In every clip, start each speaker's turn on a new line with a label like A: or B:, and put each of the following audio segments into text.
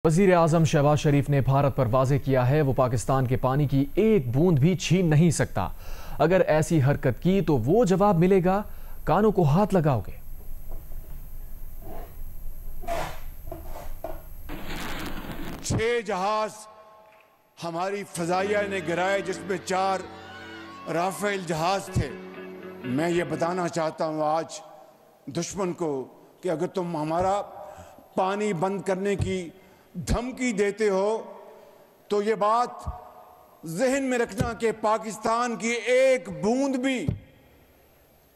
A: वज़ीर आज़म शहबाज शरीफ ने भारत पर वाज़ेह किया है वो पाकिस्तान के पानी की एक बूंद भी छीन नहीं सकता। अगर ऐसी हरकत की तो वो जवाब मिलेगा, कानों को हाथ लगाओगे।
B: छह जहाज हमारी फजाइया ने गिराए जिसमें 4 राफेल जहाज थे। मैं ये बताना चाहता हूं आज दुश्मन को कि अगर तुम हमारा पानी बंद करने की धमकी देते हो तो ये बात जहन में रखना कि पाकिस्तान की एक बूंद भी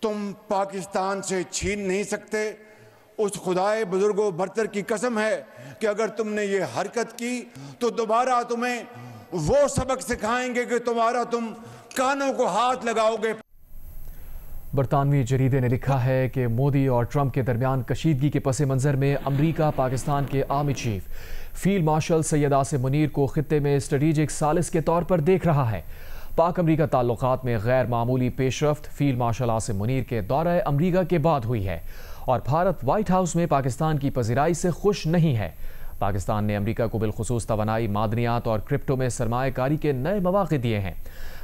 B: तुम पाकिस्तान से छीन नहीं सकते। उस खुदाए बुजुर्गो बरतर की कसम है कि अगर तुमने ये हरकत की तो दोबारा तुम्हें वो सबक सिखाएंगे कि तुम कानों को हाथ लगाओगे।
A: बरतानवी जरीदे ने लिखा है कि मोदी और ट्रंप के दरमियान कशीदगी के पस मंज़र में अमरीका पाकिस्तान के army chief field marshal Syed Asim Munir को खित्ते में स्ट्रेटेजिक सालिस के तौर पर देख रहा है। पाक अमरीका ताल्लुकात में गैर मामूली पेशरफ्त फील्ड मार्शल आसिम मुनीर के दौरे अमरीका के बाद हुई है और भारत व्हाइट हाउस में पाकिस्तान की पज़िराई से खुश नहीं है। पाकिस्तान ने अमरीका को बिलखुसूस तवानाई, मादनियात और क्रिप्टो में सरमायाकारी के नए मौक़े दिए हैं।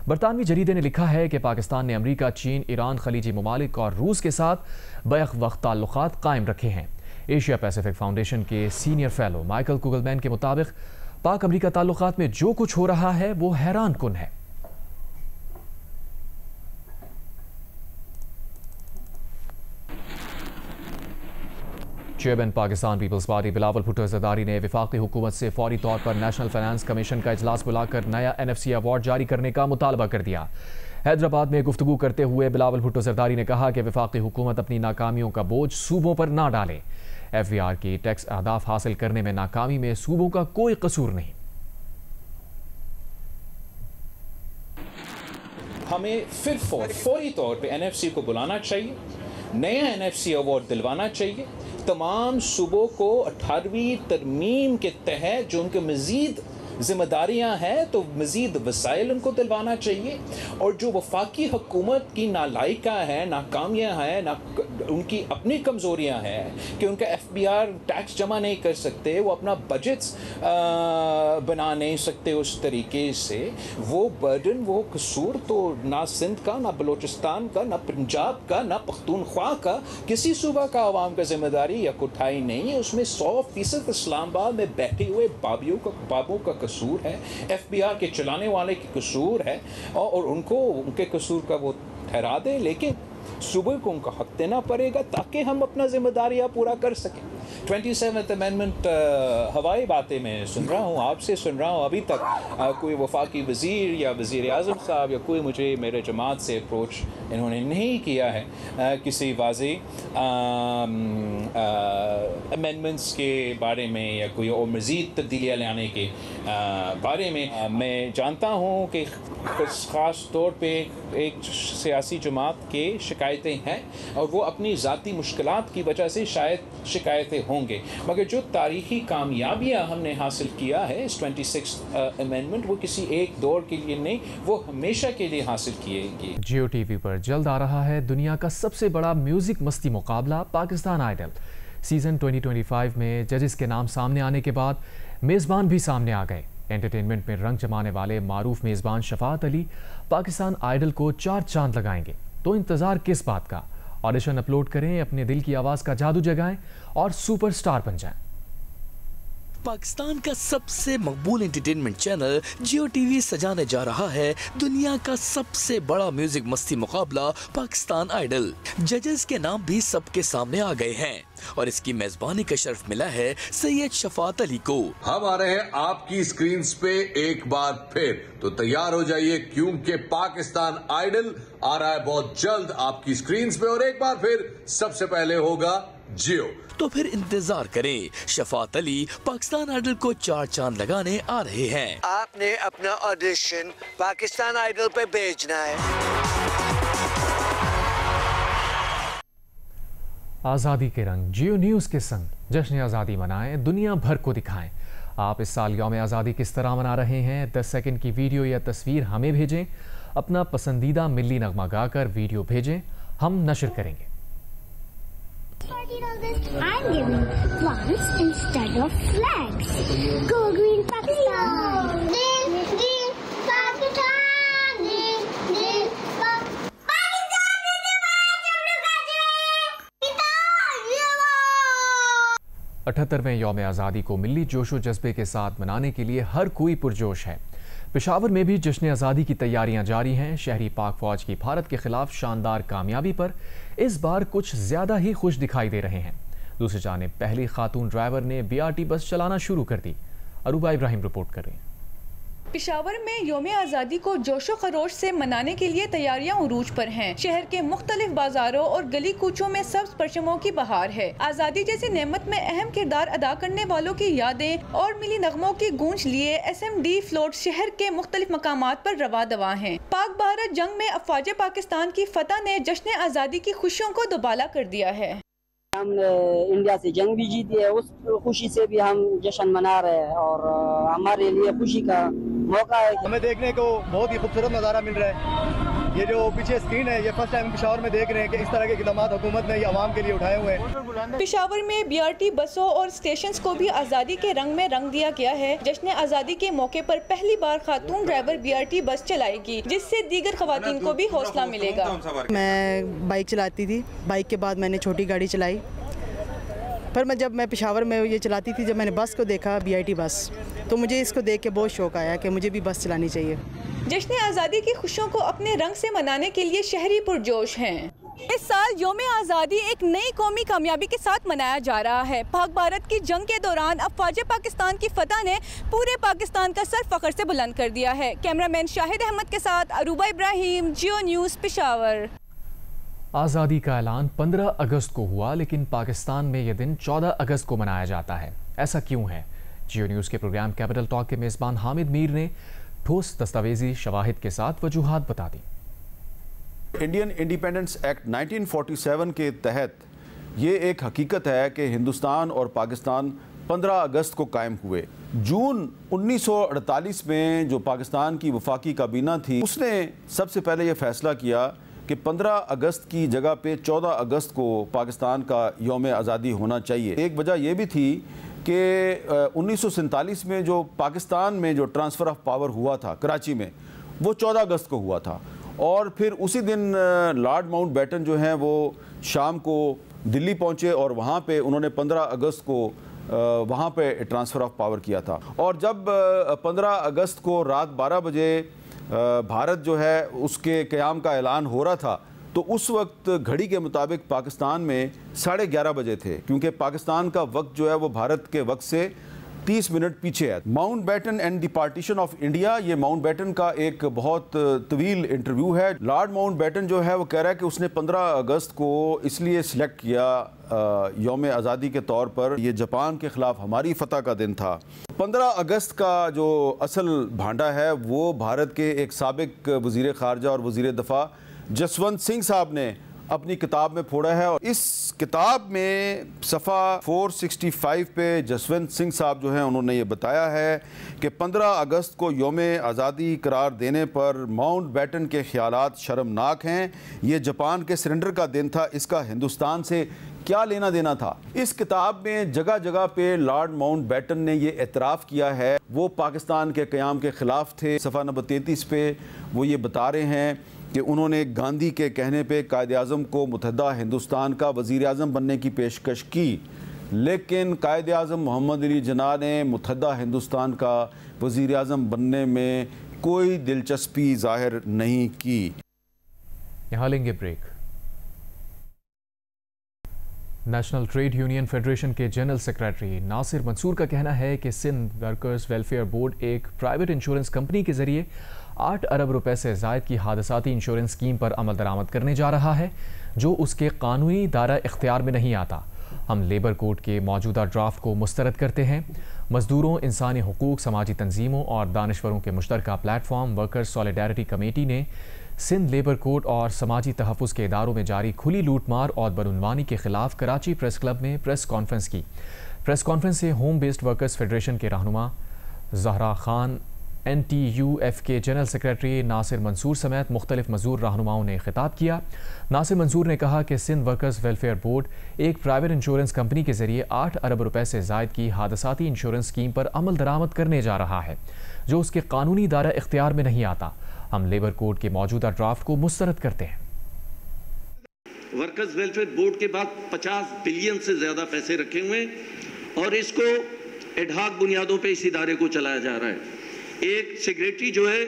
A: बरतानवी जरीदे ने लिखा है कि पाकिस्तान ने अमरीका, चीन, ईरान, खलीजी ममालिक और रूस के साथ बैक वक्त ताल्लुकात कायम रखे हैं। एशिया पैसिफिक फाउंडेशन के सीनियर फेलो माइकल कुगलमैन के मुताबिक पाक अमरीका ताल्लुकात में जो कुछ हो रहा है वो हैरान कुन है। Chairman Pakistan Peoples Party Bilawal Bhutto Zardari ने वफाकी हुकूमत से फौरी तौर पर नेशनल फाइनेंस कमीशन का इजलास बुलाकर नया NFC अवार्ड जारी करने का मुतालबा कर दिया। हैदराबाद में गुफ्तगू करते हुए बिलावल भुट्टो जरदारी ने कहा कि वफाकी हुकूमत अपनी नाकामियों का बोझ सूबों पर ना डाले। FVR की टैक्स अहदाफ हासिल करने में नाकामी में सूबों का कोई कसूर नहीं।
C: हमें फिर फौरी तौर पे NFC को बुलाना चाहिए, नया NFC अवार्ड दिलवाना चाहिए। तमाम सूबों को 18वीं तरमीम के तहत जो उनके मज़ीद जिम्मेदारियां हैं तो मज़ीद वसाइल उनको दिलवाना चाहिए। और जो वफाकी हुकूमत की नालायका है, नाकामियाँ हैं, उनकी अपनी कमज़ोरियां हैं कि उनका FBR टैक्स जमा नहीं कर सकते, वो अपना बजट्स बना नहीं सकते उस तरीके से, वो बर्डन, वो कसूर तो ना सिंध का, ना बलोचिस्तान का, ना पंजाब का, ना पख्तूनख्वा का, किसी सूबा का आवाम का जिम्मेदारी या कोठाई नहीं है। उसमें 100% इस्लामाबाद में बैठे हुए बाबों का कसूर है, FBR के चलाने वाले की कसूर है और उनको उनके कसूर का वो ठहरा दे, लेकिन सूबे को उनका हक देना पड़ेगा ताकि हम अपना जिम्मेदारियां पूरा कर सकें। 27th अमेंडमेंट हवाई बातें मैं सुन रहा हूँ, आपसे सुन रहा हूँ, अभी तक कोई वफाकी वज़ीर या वज़ीर आज़म साहब या कोई मुझे मेरे जमात से अप्रोच इन्होंने नहीं किया है किसी वाज़े अमेंडमेंट्स के बारे में या कोई और मज़ीद तब्दीलियाँ लाने के बारे में। मैं जानता हूँ कि ख़ास तौर पे एक सियासी जमात के शिकायतें हैं और वो अपनी ज़ाती मुश्किलात की वजह से शायद शिकायतें होंगे, मगर जो तारीख़ी कामयाबियाँ हमने हासिल किया है इस 26th अमेंडमेंट, वो किसी एक दौर के लिए नहीं, वो हमेशा के लिए हासिल किएगी।
A: जियो TV पर जल्द आ रहा है दुनिया का सबसे बड़ा म्यूजिक मस्ती मुकाबला पाकिस्तान आइडल। सीज़न 2025 में जजेस के नाम सामने आने के बाद मेज़बान भी सामने आ गए। एंटरटेनमेंट में रंग जमाने वाले मारूफ मेज़बान शफात अली पाकिस्तान आइडल को 4 चांद लगाएंगे, तो इंतज़ार किस बात का। ऑडिशन अपलोड करें, अपने दिल की आवाज़ का जादू जगाएं और सुपरस्टार बन जाएं।
D: पाकिस्तान का सबसे मकबूल एंटरटेनमेंट चैनल जियो TV सजाने जा रहा है दुनिया का सबसे बड़ा म्यूजिक मस्ती मुकाबला पाकिस्तान आइडल। जजेस के नाम भी सबके सामने आ गए हैं और इसकी मेजबानी का शर्फ मिला है सैयद शफात अली को।
E: हम आ रहे हैं आपकी स्क्रीन पे एक बार फिर, तो तैयार हो जाइए क्योंकि पाकिस्तान आइडल आ रहा है बहुत जल्द आपकी स्क्रीन पे और एक बार फिर सबसे पहले होगा जियो।
D: तो फिर इंतजार करें, शफात अली पाकिस्तान आइडल को 4 चांद लगाने आ रहे हैं।
F: आपने अपना ऑडिशन पाकिस्तान आइडल पे भेजना है।
A: आज़ादी के रंग जियो न्यूज़ के संग जश्न आज़ादी मनाएं, दुनिया भर को दिखाएं। आप इस साल यौम आज़ादी किस तरह मना रहे हैं? 10 सेकंड की वीडियो या तस्वीर हमें भेजें। अपना पसंदीदा मिल्ली नगमा गाकर वीडियो भेजें, हम नशर करेंगे।
G: I'm giving plants instead of flags. Go Green Pakistan! Green Pakistan! Green Pakistan!
A: 78वें यौम आज़ादी को मिली जोशो जज्बे के साथ मनाने के लिए हर कोई पुरजोश है। पेशावर में भी जश्न आज़ादी की तैयारियां जारी हैं। शहरी पाक फौज की भारत के खिलाफ शानदार कामयाबी पर इस बार कुछ ज्यादा ही खुश दिखाई दे रहे हैं। दूसरी जानिब पहली खातून ड्राइवर ने BRT बस चलाना शुरू कर दी। अरूबा इब्राहिम रिपोर्ट कर रहे हैं।
H: पेशावर में यौम आज़ादी को जोशो खरोश से मनाने के लिए तैयारियां उरूज पर हैं। शहर के मुख्तलिफ बाजारों और गली कूचों में सब्ज परचमों की बहार है। आज़ादी जैसी नेमत में अहम किरदार अदा करने वालों की यादें और मिली नगमों की गूंज लिए SMD फ्लोट शहर के मुख्तलिफ मकामात पर रवा दवा हैं। पाक भारत जंग में अफवाज पाकिस्तान की फतह ने जश्न आज़ादी की खुशियों को दुबाला कर दिया है।
I: हम इंडिया से जंग भी जीती है, उस खुशी से भी हम जश्न मना रहे हैं और हमारे लिए खुशी का मौका है।
J: हमें देखने को बहुत ही खूबसूरत नज़ारा मिल रहा है। ये जो पीछे स्क्रीन है, ये फर्स्ट टाइम पेशावर में देख रहे हैं कि इस तरह के इक़दाम हुकूमत ने ये आवाम के लिए उठाए हुए हैं।
H: पेशावर में BRT बसों और स्टेशंस को भी आज़ादी के रंग में रंग दिया गया है। जश्न आज़ादी के मौके पर पहली बार खातून ड्राइवर BRT बस चलाएगी, जिससे दीगर खवातीन को भी हौसला मिलेगा।
K: मैं बाइक चलाती थी, बाइक के बाद मैंने छोटी गाड़ी चलाई, पर जब मैं पेशावर में ये चलाती थी, जब मैंने बस को देखा BRT बस, तो मुझे इसको देख के बहुत शौक आया कि मुझे भी बस चलानी चाहिए।
H: जश्न आज़ादी की खुशियों को अपने रंग से मनाने के लिए शहरी पुरजोश हैं। इस साल यौम आज़ादी एक नई कौमी कामयाबी के साथ मनाया जा रहा है। पाक भारत की जंग के दौरान अफवाज पाकिस्तान की फतह ने पूरे पाकिस्तान का सर फख्र से बुलंद कर दिया है। कैमरामैन शाहिद अहमद के साथ अरूबा इब्राहिम, जियो न्यूज़, पेशावर।
A: आज़ादी का ऐलान 15 अगस्त को हुआ, लेकिन पाकिस्तान में यह दिन 14 अगस्त को मनाया जाता है। ऐसा क्यों है? जियो न्यूज़ के प्रोग्राम कैपिटल टॉक के मेज़बान हामिद मीर ने ठोस दस्तावेजी शवाहिद के साथ वजूहात बता दी।
L: इंडियन इंडिपेंडेंस एक्ट 1947 के तहत ये एक हकीकत है कि हिंदुस्तान और पाकिस्तान 15 अगस्त को कायम हुए। जून 1948 में जो पाकिस्तान की वफाकी काबीना थी, उसने सबसे पहले ये फैसला किया कि 15 अगस्त की जगह पे 14 अगस्त को पाकिस्तान का यौम आज़ादी होना चाहिए। एक वजह यह भी थी कि 1947 में जो पाकिस्तान में जो ट्रांसफ़र ऑफ पावर हुआ था कराची में, वो 14 अगस्त को हुआ था, और फिर उसी दिन लॉर्ड माउंटबेटन जो हैं वो शाम को दिल्ली पहुँचे और वहाँ पे उन्होंने 15 अगस्त को वहाँ पे ट्रांसफ़र ऑफ पावर किया था। और जब 15 अगस्त को रात 12 बजे भारत जो है उसके क़याम का ऐलान हो रहा था, तो उस वक्त घड़ी के मुताबिक पाकिस्तान में 11:30 बजे थे, क्योंकि पाकिस्तान का वक्त जो है वो भारत के वक्त से 30 मिनट पीछे है। Mountbatten and the partition of India, ये माउंटबेटन का एक बहुत तवील इंटरव्यू है। लॉर्ड माउंटबेटन जो है वो कह रहा है कि उसने 15 अगस्त को इसलिए सिलेक्ट किया यौम आज़ादी के तौर पर, ये जापान के ख़िलाफ़ हमारी फ़तह का दिन था। 15 अगस्त का जो असल भांडा है वो भारत के एक साबिक वज़ीर ख़ारजा और वज़ीर दफ़ा जसवंत सिंह साहब ने अपनी किताब में फोड़ा है। और इस किताब में सफ़ा 465 पे जसवंत सिंह साहब जो हैं उन्होंने ये बताया है कि 15 अगस्त को यौम आज़ादी करार देने पर माउंटबेटन के ख़यालात शर्मनाक हैं। ये जापान के सरेंडर का दिन था, इसका हिंदुस्तान से क्या लेना देना था। इस किताब में जगह जगह पे लॉर्ड माउंटबेटन ने ये एतराफ़ किया है वो पाकिस्तान के क़याम के ख़िलाफ़ थे। सफ़ा नंबर 33 पे वो ये बता रहे हैं कि उन्होंने गांधी के कहने पे कायद-ए-आज़म को मुत्तहदा हिंदुस्तान का वज़ीर-ए-आज़म बनने की पेशकश की, लेकिन कायद-ए-आज़म मोहम्मद अली जिन्ना ने मुत्तहदा हिंदुस्तान का वज़ीर-ए-आज़म बनने में कोई दिलचस्पी ज़ाहिर नहीं की।
A: यहाँ लेंगे break. National trade union federation के जनरल सेक्रेटरी नासिर मंसूर का कहना है कि सिंध वर्कर्स वेलफेयर बोर्ड एक प्राइवेट इंश्योरेंस कंपनी के जरिए 8 अरब रुपए से ज़ायद की हादसाती इंश्योरेंस स्कीम पर अमल दरामद करने जा रहा है, जो उसके कानूनी दायरा इख्तियार में नहीं आता। हम लेबर कोड के मौजूदा ड्राफ्ट को मुस्तरद करते हैं। मजदूरों, इंसानी हुकूक, समाजी तंजीमों और दानिश्वरों के मुश्तरका प्लेटफॉर्म वर्कर्स सॉलिडारिटी कमेटी ने सिंध लेबर कोड और समाजी तहफ़्फ़ुज़ के इदारों में जारी खुली लूटमार और बदउनवानी के खिलाफ कराची प्रेस क्लब में प्रेस कॉन्फ्रेंस की। प्रेस कॉन्फ्रेंस से होम बेस्ड वर्कर्स फेडरेशन के रहनुमा ज़हरा खान NTUF के जनरल सेक्रेटरी नासिर मंसूर समेत मुख्तलिफ मजदूर रहनुमाओं ने खिताब किया। नासिर मंसूर ने कहा कि सिंध वर्कर्स वेलफेयर बोर्ड एक प्राइवेट इंश्योरेंस कंपनी के जरिए 8 अरब रुपए से जायद की हादसाती इंश्योरेंस स्कीम पर अमल दरामद करने जा रहा है, जो उसके कानूनी दायरा इख्तियार में नहीं आता। हम लेबर कोड के मौजूदा ड्राफ्ट को मुस्तरद करते हैं।
M: वर्कर्स वेलफेयर बोर्ड के बाद 50 बिलियन से ज्यादा पैसे रखे हुए और इसको एडहॉक बुनियादों पे इस इदारे को चलाया जा रहा है। एक सेक्रेटरी जो है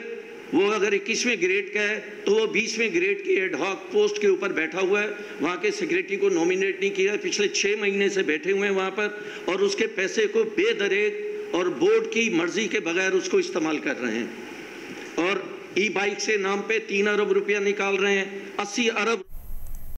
M: वो अगर 21वें ग्रेड का है तो वो 20वें ग्रेड की एडहॉक पोस्ट के ऊपर बैठा हुआ है, वहाँ के सेक्रेटरी को नॉमिनेट नहीं किया, पिछले 6 महीने से बैठे हुए हैं वहाँ पर और उसके पैसे को बेदरेक और बोर्ड की मर्जी के बगैर उसको इस्तेमाल कर रहे हैं और ई बाइक से नाम पे 3 अरब रुपया निकाल रहे हैं। 80 अरब